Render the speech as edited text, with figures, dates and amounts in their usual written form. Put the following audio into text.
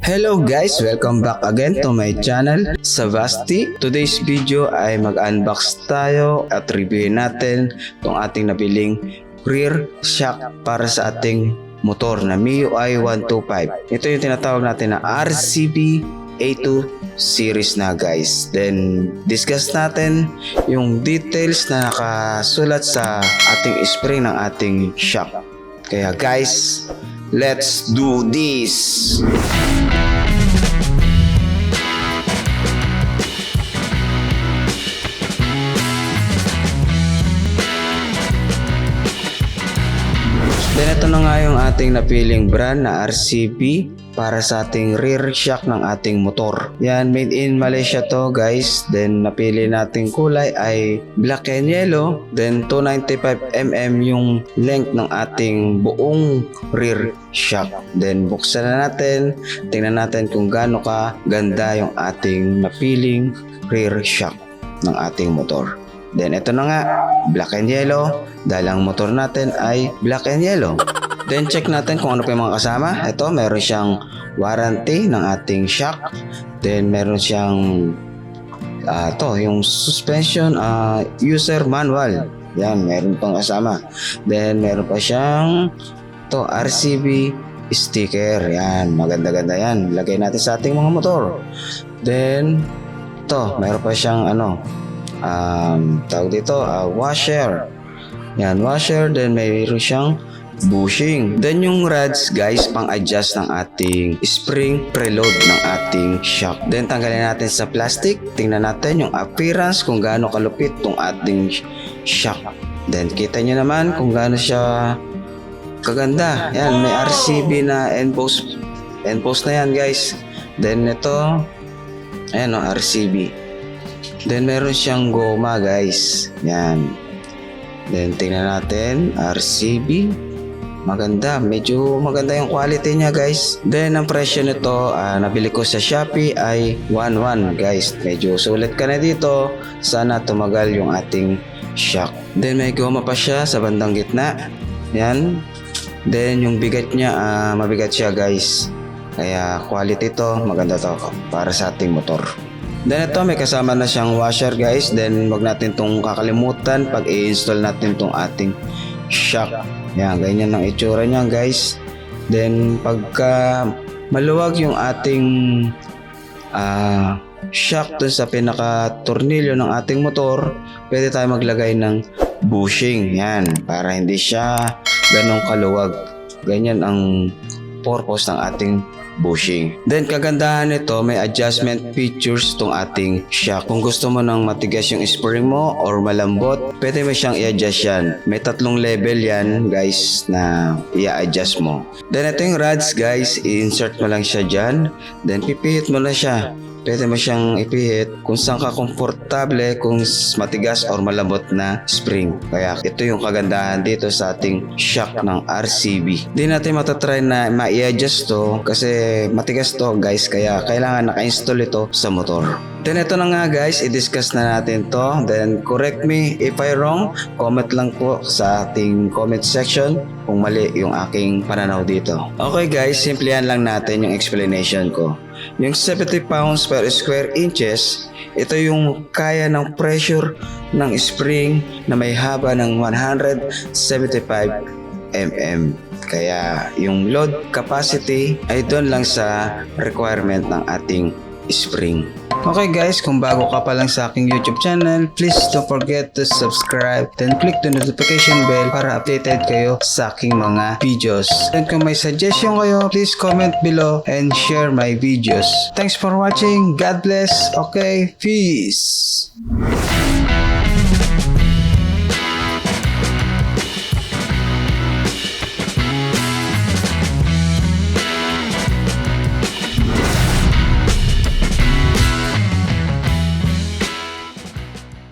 Hello guys! Welcome back again to my channel, Savasti. Today's video ay mag-unbox tayo at reviewin natin itong ating nabiling rear shock para sa ating motor na MIUI 125. Ito yung tinatawag natin na RCB A2 series na guys. Then discuss natin yung details na nakasulat sa ating spring ng ating shock. Kaya guys, let's do this! Then ito na nga yung ating napiling brand na RCB para sa ating rear shock ng ating motor. Yan, made in Malaysia to guys. Then napili nating kulay ay black and yellow. Then 295mm yung length ng ating buong rear shock. Then buksan na natin. Tingnan natin kung gaano ka ganda yung ating napiling rear shock ng ating motor. Then ito na nga, black and yellow, dahil ang motor natin ay black and yellow. Then check natin kung ano pa yung mga kasama. Ito, meron siyang warranty ng ating shock. Then meron siyang yung suspension user manual. Yan, meron pang kasama. Then meron pa siyang RCB sticker. Yan, maganda-ganda yan. Lagay natin sa ating mga motor. Then meron pa siyang tawag dito, washer. Yan, washer. Then mayroon siyang bushing. Then yung rods guys, pang adjust ng ating spring preload ng ating shock. Then tanggalin natin sa plastic. Tingnan natin yung appearance kung gaano kalupit tong ating shock. Then kita nyo naman kung gaano siya kaganda. Yan, may RCB na end post na yan guys. Then ito, ayan RCB. Then meron siyang goma guys. Yan. Then tingnan natin, RCB. Maganda, medyo maganda yung quality niya guys. Then ang presyo nito, nabili ko sa Shopee ay 1.1 guys. Medyo sulit ka na dito. Sana tumagal yung ating shock. Then may goma pa siya sa bandang gitna. Yan. Then yung bigat niya, mabigat siya guys. Kaya quality to, maganda to para sa ating motor. Then ito, may kasama na siyang washer guys. Then wag natin tong kakalimutan pag i-install natin tong ating shock. Yan, ganyan ang itsura niya guys. Then pagka maluwag yung ating shock dun sa pinaka-tornilyo ng ating motor, pwede tayo maglagay ng bushing. Yan, para hindi siya ganong kaluwag. Ganyan ang purpose ng ating bushing. Then kagandahan nito, may adjustment features tong ating shock. Kung gusto mo nang matigas yung spring mo or malambot, pwede mo siyang i-adjust yan. May 3 level yan guys na i-adjust mo. Then ito yung rods guys, i-insert mo lang siya dyan. Then pipihit mo na siya. Pwede mo siyang ipihit kung saan ka komportable, kung matigas or malambot na spring. Kaya ito yung kagandahan dito sa ating shock ng RCB. Di natin matatry na ma-i-adjust to kasi matigas to guys, kaya kailangan naka-install ito sa motor. Then ito na nga guys, i-discuss na natin to. Then correct me if I wrong, comment lang po sa ating comment section kung mali yung aking pananaw dito. Okay guys, simplihan lang natin yung explanation ko. Yung 70 pounds per square inches, ito yung kaya ng pressure ng spring na may haba ng 175 mm. Kaya yung load capacity ay doon lang sa requirement ng ating spring. Okay guys, kung bago ka pa lang sa aking YouTube channel, please don't forget to subscribe, then click the notification bell para updated kayo sa aking mga videos. And kung may suggestion kayo, please comment below and share my videos. Thanks for watching. God bless. Okay, peace.